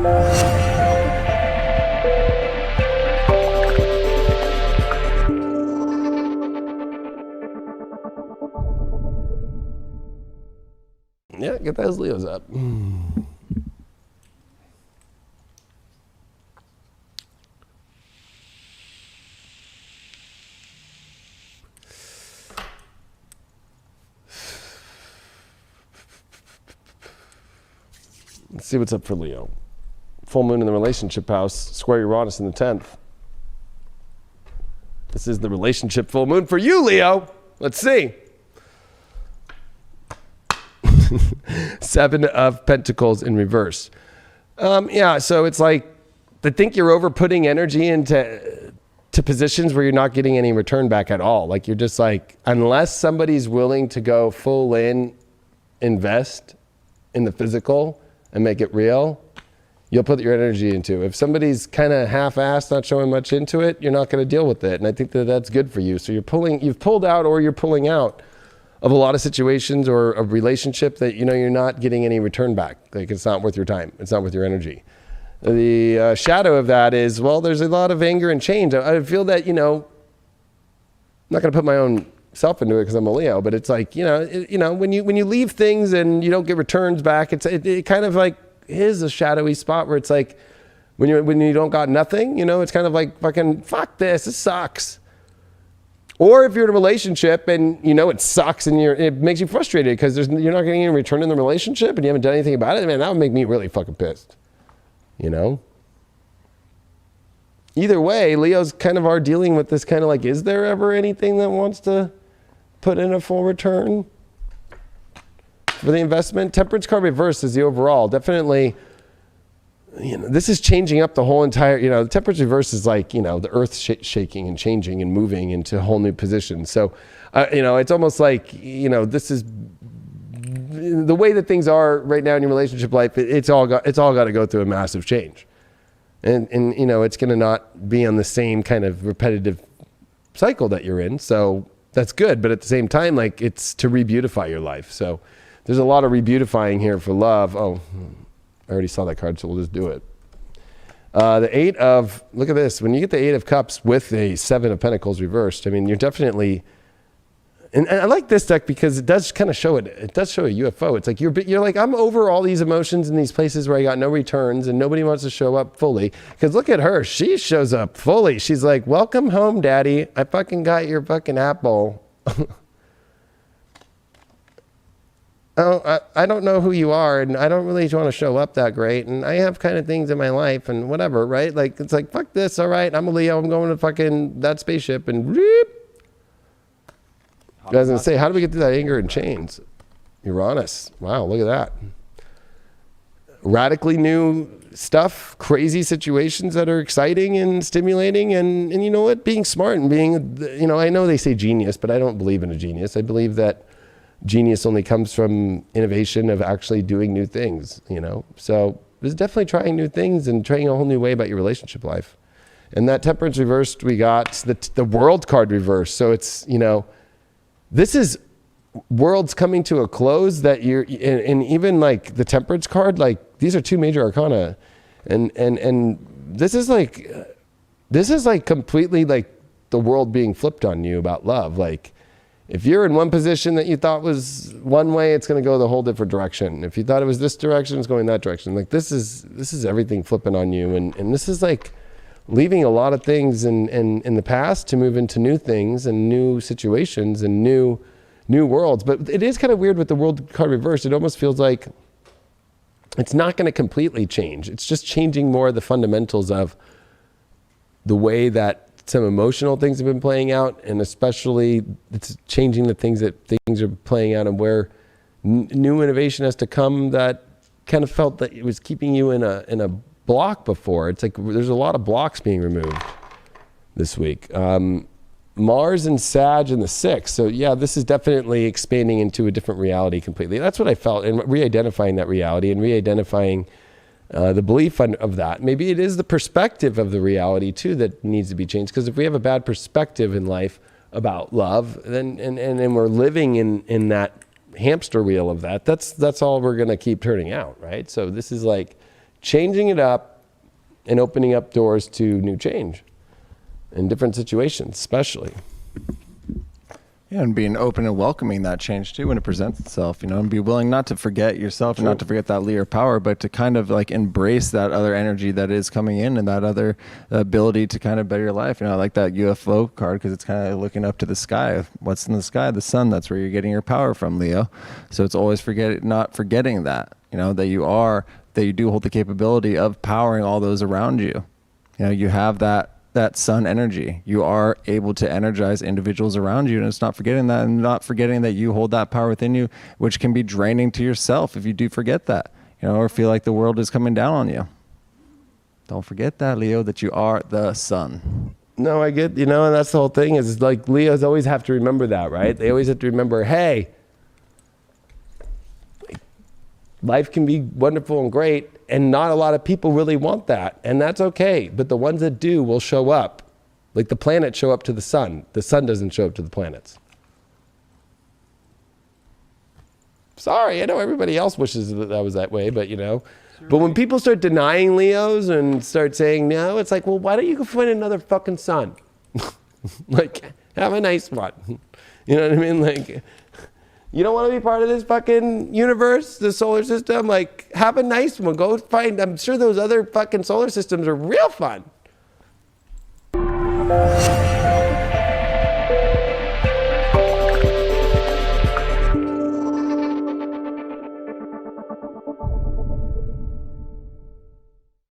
Yeah, get those Leos up. Let's see what's up for Leo. Full moon in the relationship house, square Uranus in the 10th. This is the relationship full moon for you, Leo. Let's see. 7 of Pentacles in reverse. Yeah, so it's like, I think you're over putting energy into positions where you're not getting any return back at all. Like you're just like, unless somebody's willing to go full in, invest in the physical and make it real, you'll put your energy into. If somebody's kind of half-assed, not showing much into it, you're not going to deal with it. And I think that that's good for you. So you've pulled out or you're pulling out of a lot of situations or a relationship that, you know, you're not getting any return back. Like it's not worth your time. It's not worth your energy. The shadow of that is, well, there's a lot of anger and change. I feel that, you know, I'm not going to put my own self into it because I'm a Leo, but it's like, you know, when you leave things and you don't get returns back, it kind of like is a shadowy spot where it's like when you don't got nothing, you know, it's kind of like fucking fuck this sucks. Or if you're in a relationship and you know it sucks and it makes you frustrated because you're not getting any return in the relationship and you haven't done anything about it, man, that would make me really fucking pissed. You know? Either way, Leos kind of are dealing with this kind of like, is there ever anything that wants to put in a full return for the investment? Temperance card reverse is the overall. Definitely, you know, this is changing up the whole entire, you know, the temperance reverse is like, you know, the earth shaking and changing and moving into a whole new position. So, you know, it's almost like, you know, this is the way that things are right now in your relationship life. It's all got to go through a massive change. And you know, it's going to not be on the same kind of repetitive cycle that you're in. So that's good. But at the same time, like it's to re-beautify your life. So there's a lot of re-beautifying here for love. Oh, I already saw that card, so we'll just do it. The 8 of, look at this. When you get the 8 of Cups with a 7 of Pentacles reversed, I mean, you're definitely, and I like this deck because it does kind of show it. It does show a UFO. It's like, you're like, I'm over all these emotions in these places where I got no returns and nobody wants to show up fully. Because look at her. She shows up fully. She's like, welcome home, daddy. I fucking got your fucking apple. Oh, I don't know who you are, and I don't really want to show up that great, and I have kind of things in my life, and whatever, right? Like, it's like, fuck this, all right, I'm a Leo, I'm going to fucking that spaceship, and whoop. I was going to say, how do we get through that anger and chains? Uranus. Wow, look at that. Radically new stuff, crazy situations that are exciting and stimulating, and you know what? Being smart and being, you know, I know they say genius, but I don't believe in a genius. I believe that genius only comes from innovation of actually doing new things, you know? So there's definitely trying new things and trying a whole new way about your relationship life. And that temperance reversed, we got the world card reversed. So it's, you know, this is worlds coming to a close that you're, and even like the temperance card, like these are 2 major arcana. And this is like completely like the world being flipped on you about love. Like, if you're in one position that you thought was one way, it's going to go the whole different direction. If you thought it was this direction, it's going that direction. Like this is everything flipping on you. And this is like leaving a lot of things in the past to move into new things and new situations and new worlds. But it is kind of weird with the world card reversed. It almost feels like it's not going to completely change. It's just changing more of the fundamentals of the way that some emotional things have been playing out, and especially it's changing the things that things are playing out and where new innovation has to come that kind of felt that it was keeping you in a block before. It's like there's a lot of blocks being removed this week. Mars and Sag in the 6th. So yeah, this is definitely expanding into a different reality completely. That's what I felt, and re-identifying that reality and re-identifying the belief of that. Maybe it is the perspective of the reality too that needs to be changed. Because if we have a bad perspective in life about love, then and we're living in that hamster wheel of that's all we're going to keep turning out, right? So this is like changing it up and opening up doors to new change in different situations, especially. Yeah, and being open and welcoming that change too when it presents itself, and be willing not to forget yourself and not to forget that Leo power, but to kind of like embrace that other energy that is coming in and that other ability to kind of better your life. I like that UFO card because it's kind of looking up to the sky. What's in the sky? The sun. That's where you're getting your power from, Leo. So it's always not forgetting that, that you do hold the capability of powering all those around you. You have that sun energy. You are able to energize individuals around you, and it's not forgetting that, and not forgetting that you hold that power within you, which can be draining to yourself if you do forget that, or feel like the world is coming down on you. Don't forget that, Leo, that you are the sun. No, I get, and that's the whole thing is like Leos always have to remember that, right? They always have to remember, hey, life can be wonderful and great, and not a lot of people really want that, and that's okay. But the ones that do will show up. Like the planets show up to the sun. The sun doesn't show up to the planets. Sorry, I know everybody else wishes that was that way, but But when people start denying Leos and start saying no, it's like, well, why don't you go find another fucking sun? Like, have a nice one. You know what I mean? Like, you don't want to be part of this fucking universe, the solar system? Like, have a nice one. Go find, I'm sure those other fucking solar systems are real fun.